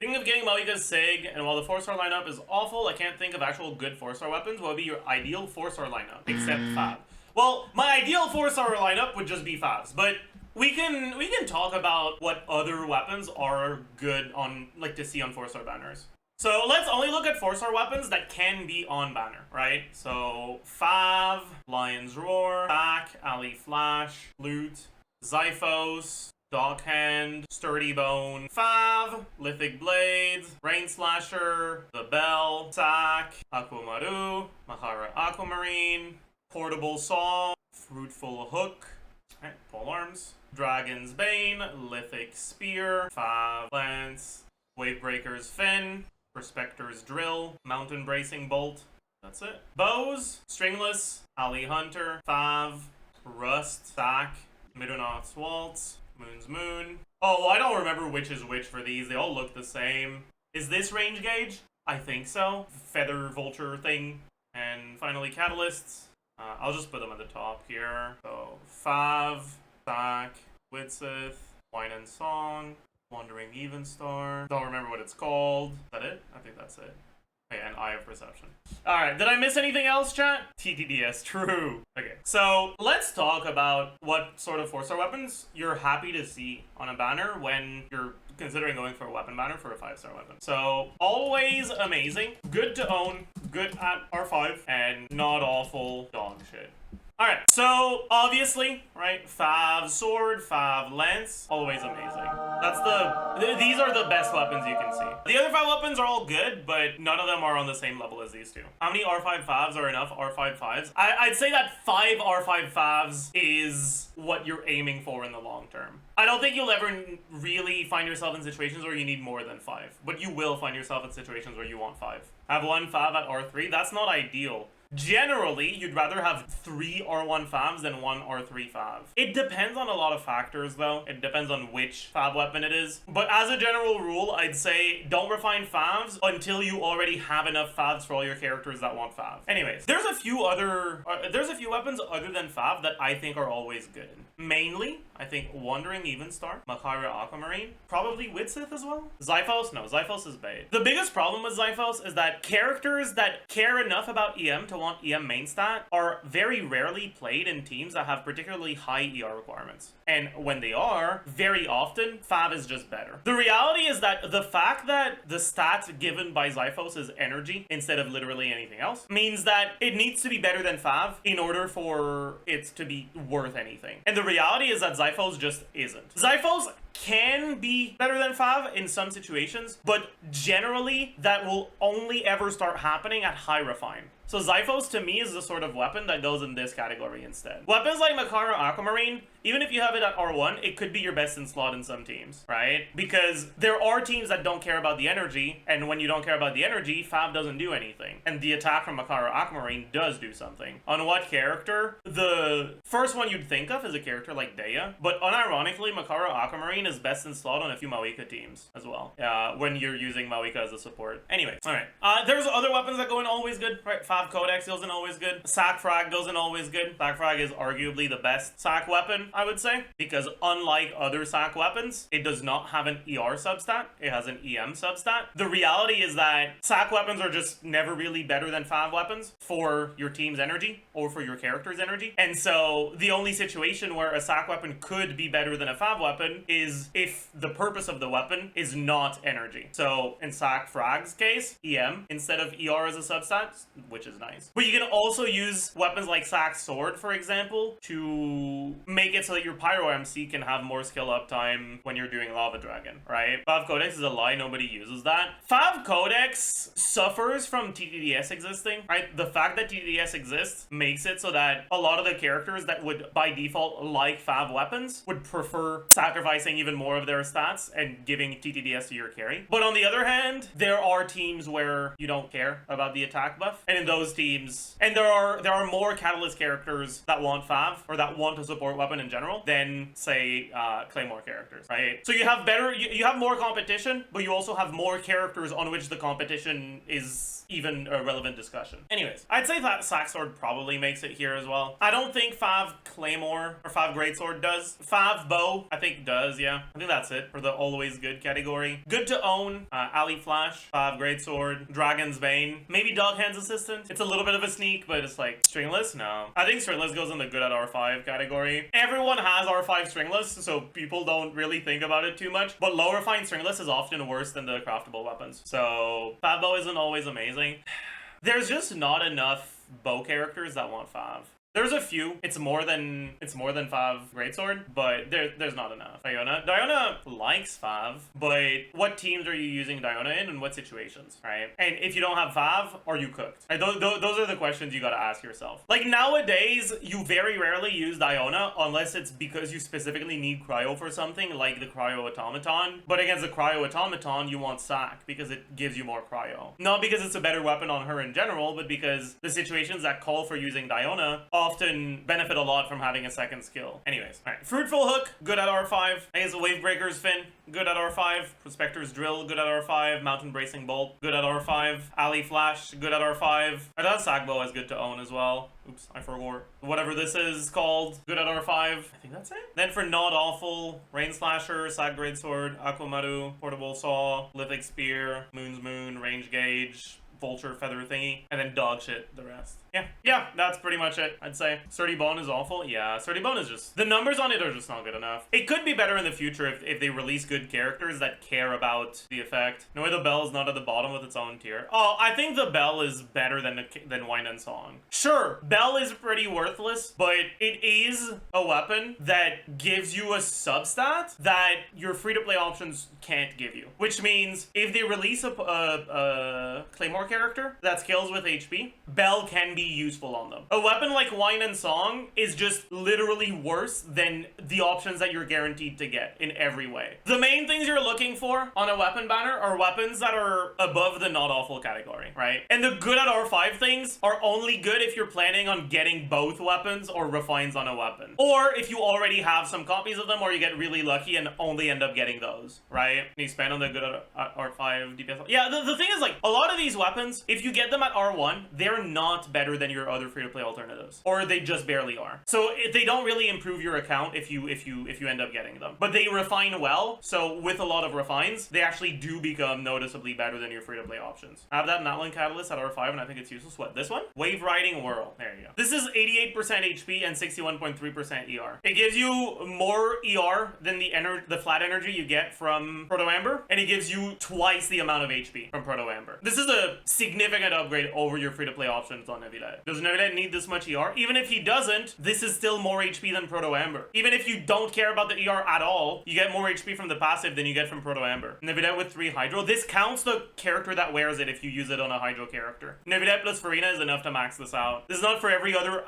Thinking of getting Malika's Sig, and while the 4-star lineup is awful, I can't think of actual good 4-star weapons. What would be your ideal 4-star lineup, except Fab? Well, my ideal 4-star lineup would just be Fabs, but we can talk about what other weapons are good on, like, to see on 4-star banners. So let's only look at 4-star weapons that can be on banner, right? So Fav, Lion's Roar, Back, Ali Flash, Loot, Zyphos, Doghand, Sturdy Bone, Fav, Lithic Blades, Rain Slasher, The Bell, Sack, Aquamaru, Mahara Aquamarine, Portable Saw, Fruitful Hook, right, Pole Arms, Dragon's Bane, Lithic Spear, Fav Lance, Wavebreaker's Fin, Prospector's Drill, Mountain Bracing Bolt. That's it. Bows, Stringless, Ali Hunter, Fav, Rust, Sack, Midonaugh's Waltz, Moon's Moon. Oh, I don't remember which is which for these. They all look the same. Is this range gauge? I think so. Feather Vulture thing. And finally, Catalysts. I'll just put them at the top here. So, Fav, Sack, Widsith, Wine and Song, Wandering Evenstar. Don't remember what it's called. Is that it? I think that's it. Okay, and Eye of Perception. Alright, did I miss anything else, chat? TTDS, true. Okay, so let's talk about what sort of 4-star weapons you're happy to see on a banner when you're considering going for a weapon banner for a 5-star weapon. So, always amazing, good to own, good at R5, and not awful dog shit. Alright, so obviously, right, Fav Sword, Fav Lance, always amazing. These are the best weapons you can see. The other 5 weapons are all good, but none of them are on the same level as these two. How many R5 Favs are enough R5 Favs? I'd say that 5 R5 Favs is what you're aiming for in the long term. I don't think you'll ever really find yourself in situations where you need more than 5, but you will find yourself in situations where you want 5. Have 1 Fav at R3, that's not ideal. Generally, you'd rather have 3 R1 Favs than 1 R3 Fav. It depends on a lot of factors, though. It depends on which Fav weapon it is. But as a general rule, I'd say don't refine Favs until you already have enough Favs for all your characters that want Fav. Anyways, there's a few weapons other than Fav that I think are always good. Mainly, I think Wandering Evenstar, Makara Aquamarine, probably Widsith as well. Zyphos? No, Zyphos is bait. The biggest problem with Zyphos is that characters that care enough about EM to want EM main stat are very rarely played in teams that have particularly high ER requirements. And when they are, very often, Fav is just better. The reality is that the fact that the stats given by Zyphos is energy instead of literally anything else means that it needs to be better than Fav in order for it to be worth anything. And the reality is that Zyphos just isn't. Zyphos can be better than Fav in some situations, but generally that will only ever start happening at high refine. So Zyphos to me is the sort of weapon that goes in this category instead. Weapons like Makara Aquamarine, even if you have it at R1, it could be your best in slot in some teams, right? Because there are teams that don't care about the energy, and when you don't care about the energy, Fav doesn't do anything. And the attack from Makara Aquamarine does do something. On what character? The first one you'd think of is a character like Daya, but unironically, Makara Aquamarine is best in slot on a few Mawika teams as well, when you're using Mawika as a support. Anyways, alright. There's other weapons that go in always good, right? Fav Codex goes in always good. Sack Frag goes in always good. Sack Frag is arguably the best sack weapon, I would say, because unlike other sack weapons, it does not have an ER substat. It has an EM substat. The reality is that sack weapons are just never really better than Fav weapons for your team's energy or for your character's energy. And so the only situation where a sack weapon could be better than a Fav weapon is if the purpose of the weapon is not energy. So in Sack Frag's case, EM instead of ER as a substat, which is nice. But you can also use weapons like Sack Sword, for example, to make it so that your Pyro MC can have more skill uptime when you're doing Lava Dragon, right? Fav Codex is a lie, nobody uses that. Fav Codex suffers from TTDS existing, right? The fact that TTDS exists makes it so that a lot of the characters that would by default like Fav weapons would prefer sacrificing even more of their stats and giving TTDS to your carry. But on the other hand, there are teams where you don't care about the attack buff, and in those teams, and there are more Catalyst characters that want Fav or that want a support weapon in general than say Claymore characters, right? So you have you have more competition, but you also have more characters on which the competition is even a relevant discussion. Anyways, I'd say that Sack Sword probably makes it here as well. I don't think Fav Claymore or Fav Greatsword does. Fav Bow, I think does, yeah. yeah, I think that's it for the always good category. Good to own, Ali Flash, 5 Greatsword, Dragon's Bane, maybe Dog Hand's Assistant. It's a little bit of a sneak, but it's like, stringless? No. I think stringless goes in the good at R5 category. Everyone has R5 stringless, so people don't really think about it too much, but low refined stringless is often worse than the craftable weapons. So, Fab Bow isn't always amazing. There's just not enough bow characters that want Fav. There's a few. It's more than Fav Greatsword, but there's not enough. Diona likes Fav, but what teams are you using Diona in and what situations, right? And if you don't have Fav, are you cooked? Right? Those are the questions you gotta ask yourself. Like nowadays, you very rarely use Diona unless it's because you specifically need cryo for something, like the cryo automaton. But against the cryo automaton, you want Sack because it gives you more cryo. Not because it's a better weapon on her in general, but because the situations that call for using Diona often benefit a lot from having a second skill. Anyways, all right. Fruitful Hook, good at R5. I guess Wavebreaker's Fin, good at R5. Prospector's Drill, good at R5. Mountain Bracing Bolt, good at R5. Ali Flash, good at R5. I thought Sagbo is good to own as well. Oops, I forgot. Whatever this is called, good at R5. I think that's it. Then for Not Awful, Rain Slasher, Sag Greatsword, Aquamaru, Portable Saw, Lithic Spear, Moon's Moon, Range Gauge, Vulture Feather Thingy, and then dog shit the rest. Yeah, that's pretty much it, I'd say. Sturdy Bone is awful. Yeah, Sturdy Bone is just... the numbers on it are just not good enough. It could be better in the future if they release good characters that care about the effect. No way the Bell is not at the bottom with its own tier. Oh, I think the Bell is better than Wine and Song. Sure, Bell is pretty worthless, but it is a weapon that gives you a substat that your free-to-play options can't give you. Which means if they release a Claymore character that scales with HP, Bell can be useful on them. A weapon like Wine and Song is just literally worse than the options that you're guaranteed to get in every way. The main things you're looking for on a weapon banner are weapons that are above the not awful category, right? And the good at R5 things are only good if you're planning on getting both weapons or refines on a weapon. Or if you already have some copies of them or you get really lucky and only end up getting those, right? Can you expand on the good at R5 DPS? Yeah, the thing is like, a lot of these weapons, if you get them at R1, they're not better than your other free-to-play alternatives, or they just barely are. So they don't really improve your account if you end up getting them, but they refine well. So with a lot of refines, they actually do become noticeably better than your free-to-play options. I have that Natlan Catalyst at R5, and I think it's useless. What, this one? Wave Riding Whirl. There you go. This is 88% HP and 61.3% ER. It gives you more ER than the flat energy you get from Proto Amber, and it gives you twice the amount of HP from Proto Amber. This is a significant upgrade over your free-to-play options on Neuvillette. Does Neuvillette need this much ER? Even if he doesn't, this is still more HP than Proto Amber. Even if you don't care about the ER at all, you get more HP from the passive than you get from Proto Amber. Neuvillette with 3 Hydro. This counts the character that wears it if you use it on a Hydro character. Neuvillette plus Farina is enough to max this out. This is not for every other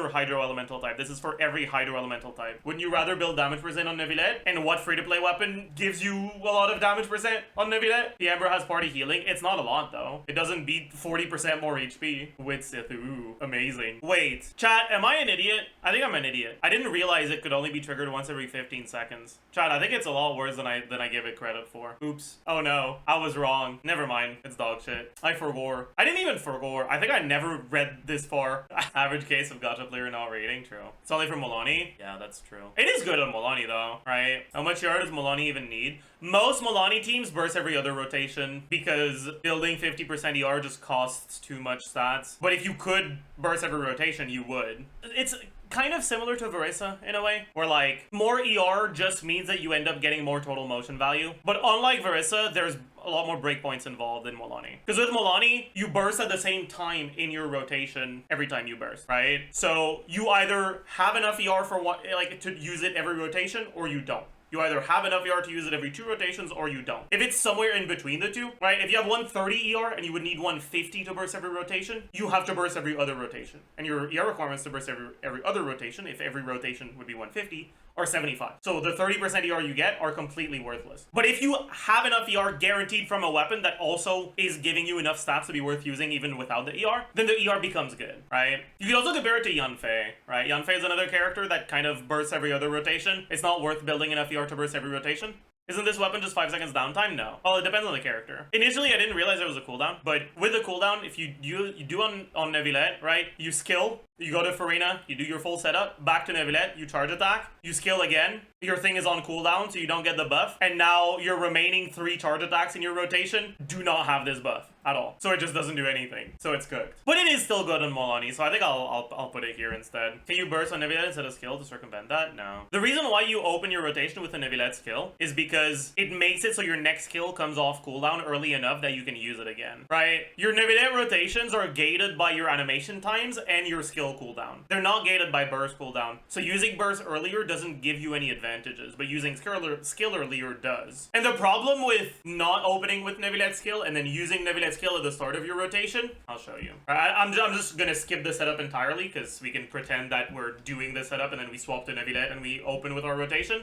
Hydro Elemental type. This is for every Hydro Elemental type. Wouldn't you rather build damage percent on Neuvillette? And what free-to-play weapon gives you a lot of damage percent on Neuvillette? The Amber has party healing. It's not a lot though. It doesn't beat 40% more HP with Sith. Ooh, amazing. Wait, chat, am I an idiot? I think I'm an idiot. I didn't realize it could only be triggered once every 15 seconds. Chat, I think it's a lot worse than I give it credit for. Oops. Oh no, I was wrong. Never mind. It's dog shit. I forgore. I didn't even forgore. I think I never read this far. Average case of gacha player not rating. True. It's only for Milani. Yeah, that's true. It is good on Milani though, right? How much ER does Milani even need? Most Milani teams burst every other rotation because building 50% ER just costs too much stats. But if you could burst every rotation, you would. It's kind of similar to Verissa in a way, where like more ER just means that you end up getting more total motion value. But unlike Verissa, there's a lot more breakpoints involved in Milani. Because with Milani, you burst at the same time in your rotation every time you burst, right? So you either have enough ER for what, like, to use it every rotation, or you don't. You either have enough ER to use it every 2 rotations or you don't. If it's somewhere in between the two, right? If you have 130 ER and you would need 150 to burst every rotation, you have to burst every other rotation. And your ER requirements to burst every other rotation, if every rotation would be 150, are 75. So the 30% ER you get are completely worthless. But if you have enough ER guaranteed from a weapon that also is giving you enough stats to be worth using even without the ER, then the ER becomes good, right? You can also compare it to Yanfei, right? Yanfei is another character that kind of bursts every other rotation. It's not worth building enough ER to burst every rotation. Isn't this weapon just 5 seconds downtime? No. Well, it depends on the character. Initially, I didn't realize there was a cooldown, but with the cooldown, if you do on Neuvillette, right, you skill, You go to Farina, you do your full setup, back to Neuvillette, you charge attack, you skill again, your thing is on cooldown so you don't get the buff, and now your remaining 3 charge attacks in your rotation do not have this buff at all. So it just doesn't do anything. So it's cooked. But it is still good on Molani, so I think I'll put it here instead. Can you burst on Neuvillette instead of skill to circumvent that? No. The reason why you open your rotation with a Neuvillette skill is because it makes it so your next skill comes off cooldown early enough that you can use it again, right? Your Neuvillette rotations are gated by your animation times and your skill cooldown. They're not gated by burst cooldown. So using burst earlier doesn't give you any advantages, but using skill earlier does. And the problem with not opening with Neuvillette skill and then using Neuvillette skill at the start of your rotation, I'll show you. I'm just gonna skip the setup entirely because we can pretend that we're doing the setup and then we swap to Neuvillette and we open with our rotation.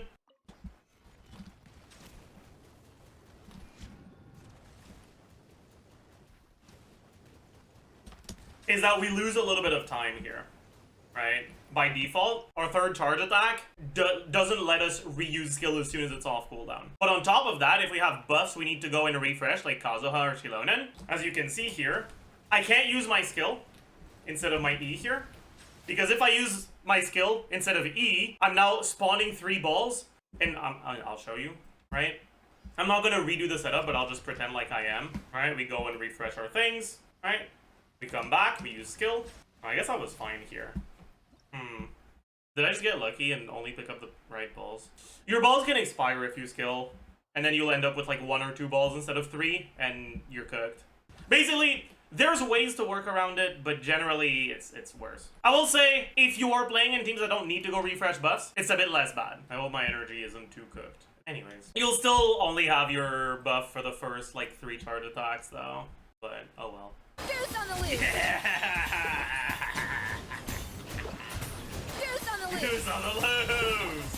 Is that we lose a little bit of time here, right? By default, our third charge attack doesn't let us reuse skill as soon as it's off cooldown. But on top of that, if we have buffs we need to go and refresh, like Kazuha or Shilonen, as you can see here, I can't use my skill instead of my E here. Because if I use my skill instead of E, I'm now spawning 3 balls, and I'll show you, right? I'm not gonna redo the setup, but I'll just pretend like I am, right? We go and refresh our things, right? We come back, we use skill. I guess I was fine here. Did I just get lucky and only pick up the right balls? Your balls can expire if you skill, and then you'll end up with like 1 or 2 balls instead of 3, and you're cooked. Basically, there's ways to work around it, but generally it's worse. I will say, if you are playing in teams that don't need to go refresh buffs, it's a bit less bad. I hope my energy isn't too cooked. Anyways, you'll still only have your buff for the first like 3 charge attacks though, but oh well. Deuce on the loose! Yeah. Deuce on the loose! Who's on the loose?